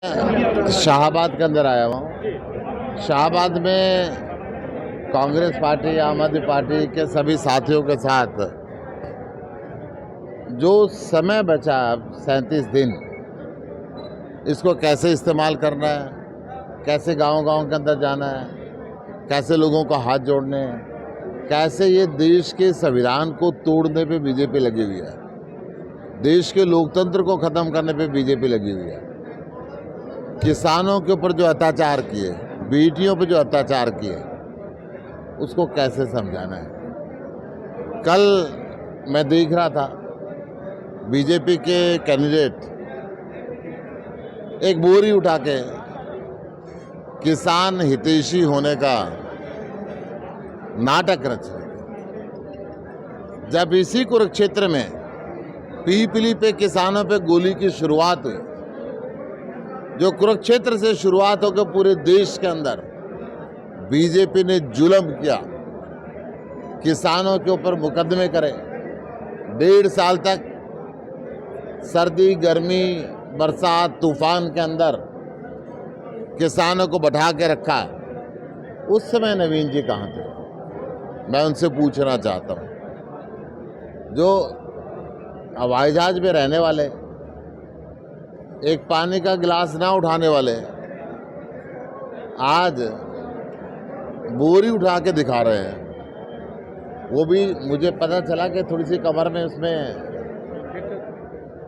शाहबाद के अंदर आया हूँ। शाहबाद में कांग्रेस पार्टी, आम आदमी पार्टी के सभी साथियों के साथ जो समय बचा 37 दिन, इसको कैसे इस्तेमाल करना है, कैसे गांव-गांव के अंदर जाना है, कैसे लोगों को हाथ जोड़ने हैं, कैसे ये देश के संविधान को तोड़ने पे बीजेपी लगी हुई है, देश के लोकतंत्र को ख़त्म करने पे बीजेपी लगी हुई है, किसानों के ऊपर जो अत्याचार किए, बेटियों पर जो अत्याचार किए, उसको कैसे समझाना है। कल मैं देख रहा था बीजेपी के कैंडिडेट एक बोरी उठा के किसान हितैषी होने का नाटक रच रहे थे। जब इसी कुरुक्षेत्र में पीपली पे किसानों पे गोली की शुरुआत हुई, जो कुरुक्षेत्र से शुरुआत होकर पूरे देश के अंदर बीजेपी ने जुल्म किया, किसानों के ऊपर मुकदमे करे, 1.5 साल तक सर्दी, गर्मी, बरसात, तूफान के अंदर किसानों को बैठा के रखा। उस समय नवीन जी कहाँ थे? मैं उनसे पूछना चाहता हूँ। जो हवाई जहाज में रहने वाले, एक पानी का गिलास ना उठाने वाले, आज बोरी उठा के दिखा रहे हैं। वो भी मुझे पता चला कि थोड़ी सी कमर में उसमें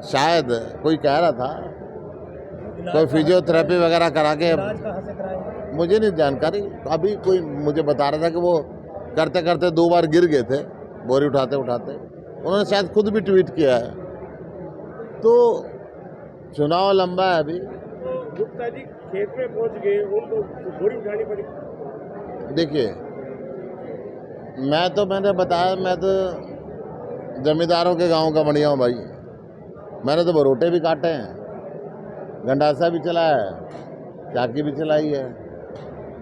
शायद कोई कह रहा था कोई फिजियोथेरेपी वगैरह करा के, मुझे नहीं जानकारी। अभी कोई मुझे बता रहा था कि वो करते करते 2 बार गिर गए थे बोरी उठाते उठाते। उन्होंने शायद खुद भी ट्वीट किया है। तो चुनाव लंबा है अभी। गुप्ता जी खेत में पहुंच गए, उनको बोरी उठानी पड़ी। देखिए, मैंने बताया, मैं तो जमींदारों के गांव का बढ़िया हूँ भाई। मैंने तो बरोटे भी काटे हैं, गंडासा भी चलाया है, चाकी भी चलाई है,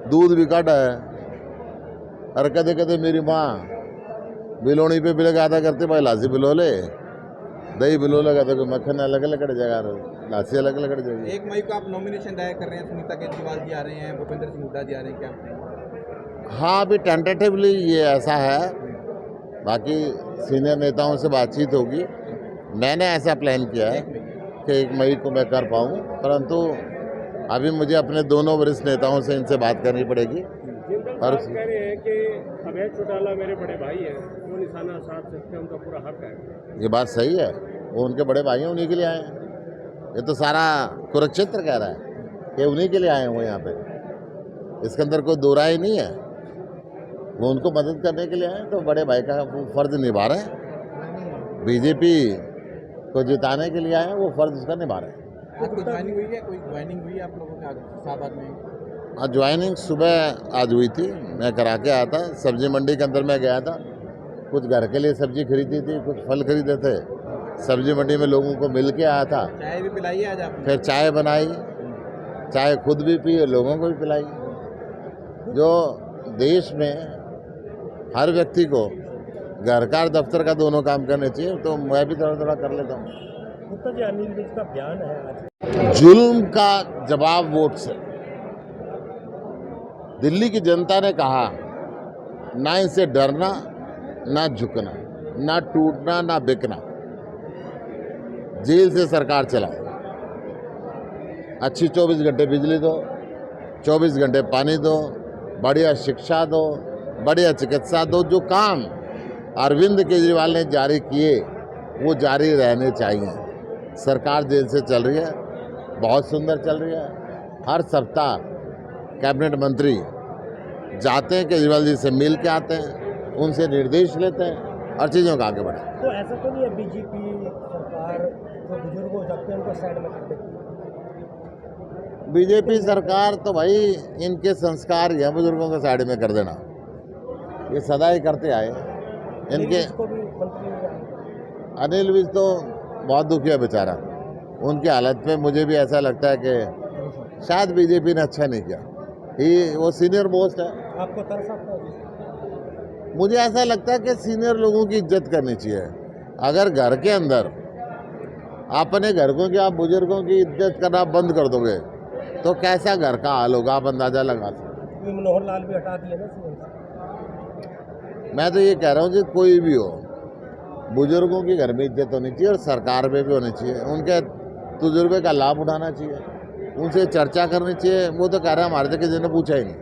दूध भी काटा है। और कदे कदे मेरी माँ बिलोनी पे बिल आधा करते भाई, लासी बिलोले, दही बिलोले का तो मक्खन अलग अलग जगह, लासी अलग अलग जगह। 1 मई को आप नॉमिनेशन दायर कर रहे हैं, सुनीता केजरीवाल जी आ रहे हैं, भूपेंद्र सिंह हुड्डा जी आ रहे हैं, क्या? हाँ, अभी टेंटेटिवली ये ऐसा है, बाकी सीनियर नेताओं से बातचीत होगी। मैंने ऐसा प्लान किया है कि 1 मई को मैं कर पाऊँ, परंतु अभी मुझे अपने दोनों वरिष्ठ नेताओं से इनसे बात करनी पड़ेगी। और कह रहे हैं कि अभय चौटाला मेरे बड़े भाई हैं, वो निशाना साध सकते हैं, उनका पूरा हक है। ये बात सही है, वो उनके बड़े भाई हैं, उन्हीं के लिए आए हैं। ये तो सारा कुरुक्षेत्र कह रहा है कि उन्हीं के लिए आए हैं वो यहाँ पे, इसके अंदर कोई दो राय नहीं है। वो उनको मदद करने के लिए आए, तो बड़े भाई का वो फर्ज निभा रहे हैं। बीजेपी को जिताने के लिए आए हैं, वो फर्ज उसका निभा रहे हैं। आज कोई ज्वाइनिंग हुई है? कोई ज्वाइनिंग हुई है आप लोगों के शाहबाद में? आज ज्वाइनिंग सुबह आज हुई थी, मैं करा के आया था। सब्जी मंडी के अंदर मैं गया था, कुछ घर के लिए सब्जी खरीदी थी, कुछ फल खरीदे थे। सब्जी मंडी में लोगों को मिल के आया था। चाय भी पिलाई है आज आपने? फिर चाय बनाई, चाय खुद भी पी और लोगों को भी पिलाई। जो देश में हर व्यक्ति को घर का दफ्तर का दोनों काम करने चाहिए, तो मैं भी थोड़ा थोड़ा कर लेता हूँ। गुप्ता जी, अनिल विज का बयान है आज। जुल्म का जवाब वोट से। दिल्ली की जनता ने कहा, ना इनसे डरना, ना झुकना, ना टूटना, ना बिकना। जेल से सरकार चलाओ, अच्छी 24 घंटे बिजली दो, 24 घंटे पानी दो, बढ़िया शिक्षा दो, बढ़िया चिकित्सा दो। जो काम अरविंद केजरीवाल ने जारी किए वो जारी रहने चाहिए। सरकार जेल से चल रही है, बहुत सुंदर चल रही है। हर सप्ताह कैबिनेट मंत्री जाते हैं, केजरीवाल जी से मिल के आते हैं, उनसे निर्देश लेते हैं और चीज़ों का आगे बढ़े। तो ऐसा तो नहीं है बीजेपी सरकार जो बुजुर्ग हो जाते हैं उनको साइड में कर देती है? बीजेपी सरकार तो भाई इनके संस्कार ही है बुजुर्गों को साइड में कर देना, ये सदा ही करते आए। इनके अनिल विज तो बहुत दुखी है बेचारा, उनकी हालत में मुझे भी ऐसा लगता है कि शायद बीजेपी ने अच्छा नहीं किया। वो सीनियर मोस्ट है। आपको तरस आता है? मुझे ऐसा लगता है कि सीनियर लोगों की इज्जत करनी चाहिए। अगर घर के अंदर अपने घर को कि आप बुजुर्गों की इज्जत करना बंद कर दोगे तो कैसा घर का हाल होगा आप अंदाज़ा लगा सकते ये मनोहर लाल भी हटा दिए ना सीएम से। हैं। मैं तो ये कह रहा हूँ कि कोई भी हो, बुजुर्गों की घर में इज्जत होनी चाहिए और सरकार में भी होनी चाहिए। उनके तजुर्बे का लाभ उठाना चाहिए, उनसे चर्चा करनी चाहिए। वो तो कह रहे हैं हमारे तो किसी ने पूछा ही नहीं।